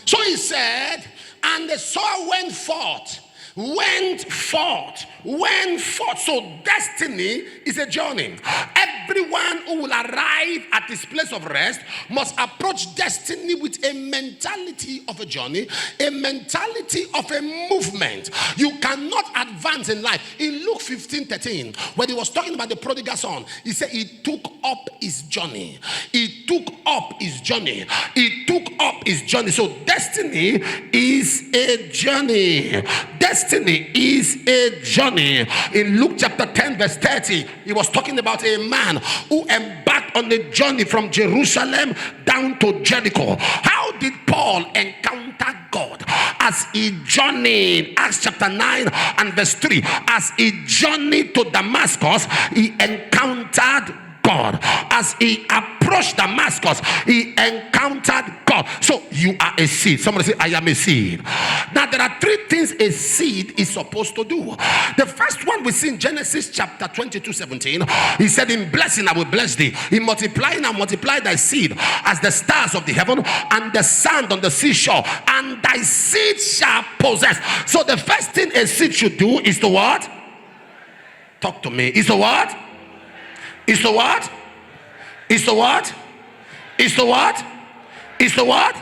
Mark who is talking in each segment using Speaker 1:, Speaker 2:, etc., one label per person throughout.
Speaker 1: So he said, and the sower went forth. So destiny is a journey. Everyone who will arrive at this place of rest must approach destiny with a mentality of a journey, a mentality of a movement. You cannot advance in life. In Luke 15:13, when he was talking about the prodigal son, he said he took up his journey. He took up his journey. He took up his journey. So destiny is a journey. Destiny is a journey. In Luke chapter 10 verse 30, he was talking about a man who embarked on a journey from Jerusalem down to Jericho. How did Paul encounter God? As he journeyed, Acts chapter 9 and verse 3, as he journeyed to Damascus, he encountered God. As he approached Damascus, he encountered God. So you are a seed. Somebody say, I am a seed. Now there are three things a seed is supposed to do. The first one we see in Genesis chapter 22:17. He said, in blessing I will bless thee, in multiplying I will multiply thy seed as the stars of the heaven and the sand on the seashore, and thy seed shall possess. So the first thing a seed should do is to what? Talk to me. Is to what? Is the what? Is the what? Is the what? Is the what?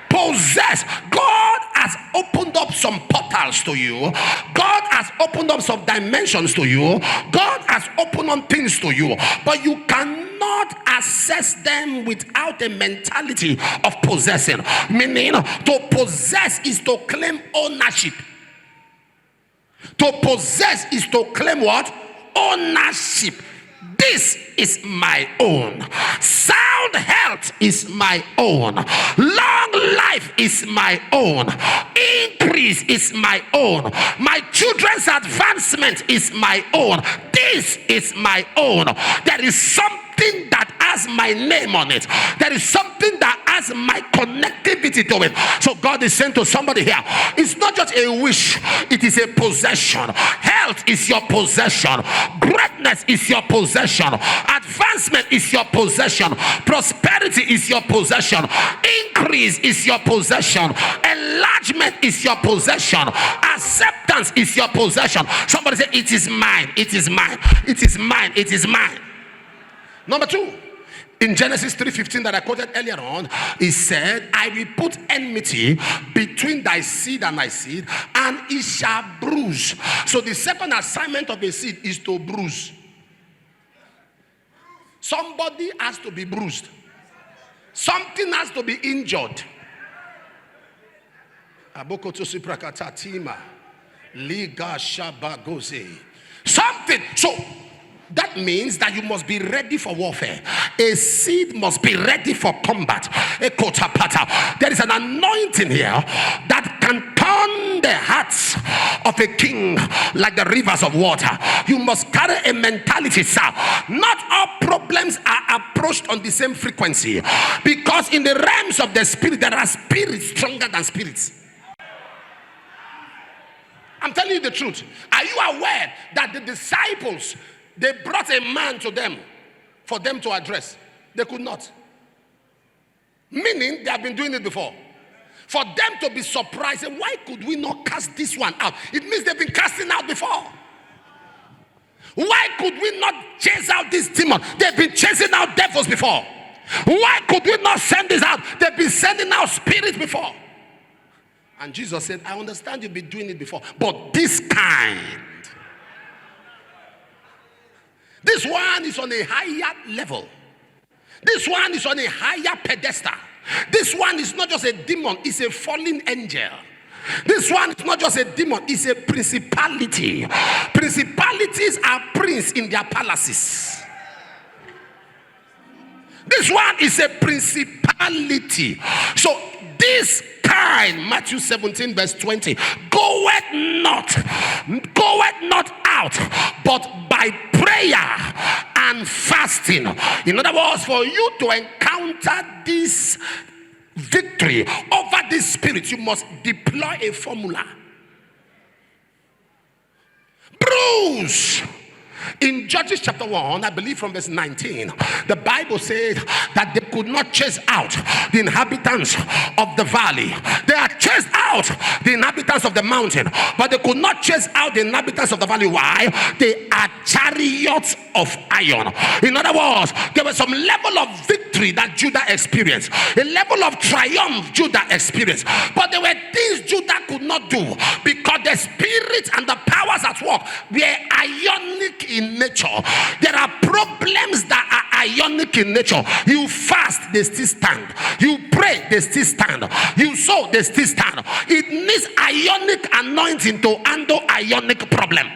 Speaker 1: Possess. God has opened up some portals to you. God has opened up some dimensions to you. God has opened up things to you. But you cannot access them without a mentality of possessing. Meaning, to possess is to claim ownership. To possess is to claim what? Ownership. This is my own. Sound health is my own. Long life is my own. Increase is my own. My children's advancement is my own. This is my own. There is something that has my name on it. There is something that has my connectivity to it. So God is saying to somebody here, it's not just a wish, it is a possession. Health is your possession. Greatness is your possession. Advancement is your possession. Prosperity is your possession. Increase is your possession. Enlargement is your possession. Acceptance is your possession. Somebody say, it is mine. It is mine. It is mine. It is mine. Number two, in Genesis 3:15 that I quoted earlier on, he said, I will put enmity between thy seed and my seed, and it shall bruise. So the second assignment of a seed is to bruise. Somebody has to be bruised. Something has to be injured. Something. So that means that you must be ready for warfare. A seed must be ready for combat. There is an anointing here that can turn the hearts of a king like the rivers of water. You must carry a mentality, sir. Not all problems are approached on the same frequency, because in the realms of the spirit there are spirits stronger than spirits. I'm telling you the truth. Are you aware that the disciples, they brought a man to them for them to address? They could not. Meaning they have been doing it before. For them to be surprised, why could we not cast this one out? It means they've been casting out before. Why could we not chase out this demon? They've been chasing out devils before. Why could we not send this out? They've been sending out spirits before. And Jesus said, I understand you've been doing it before, but this kind, this one is on a higher level. This one is on a higher pedestal. This one is not just a demon, it's a fallen angel. This one is not just a demon, it's a principality. Principalities are prince in their palaces. This one is a principality. So this kind, Matthew 17 verse 20, goeth not out, but by prayer and fasting. In other words, for you to encounter this victory over this spirit, you must deploy a formula. Bruise. In Judges chapter 1, I believe from verse 19, the Bible said that they could not chase out the inhabitants of the valley. They had chased out the inhabitants of the mountain, but they could not chase out the inhabitants of the valley. Why? They are chariots of iron. In other words, there was some level of victory that Judah experienced, a level of triumph Judah experienced, but there were things Judah could not do because the spirit and the powers at work were ionic in nature. There are problems that are ionic in nature. You fast, they still stand. You pray, they still stand. You sow, they still stand. It needs ionic anointing to handle ionic problem.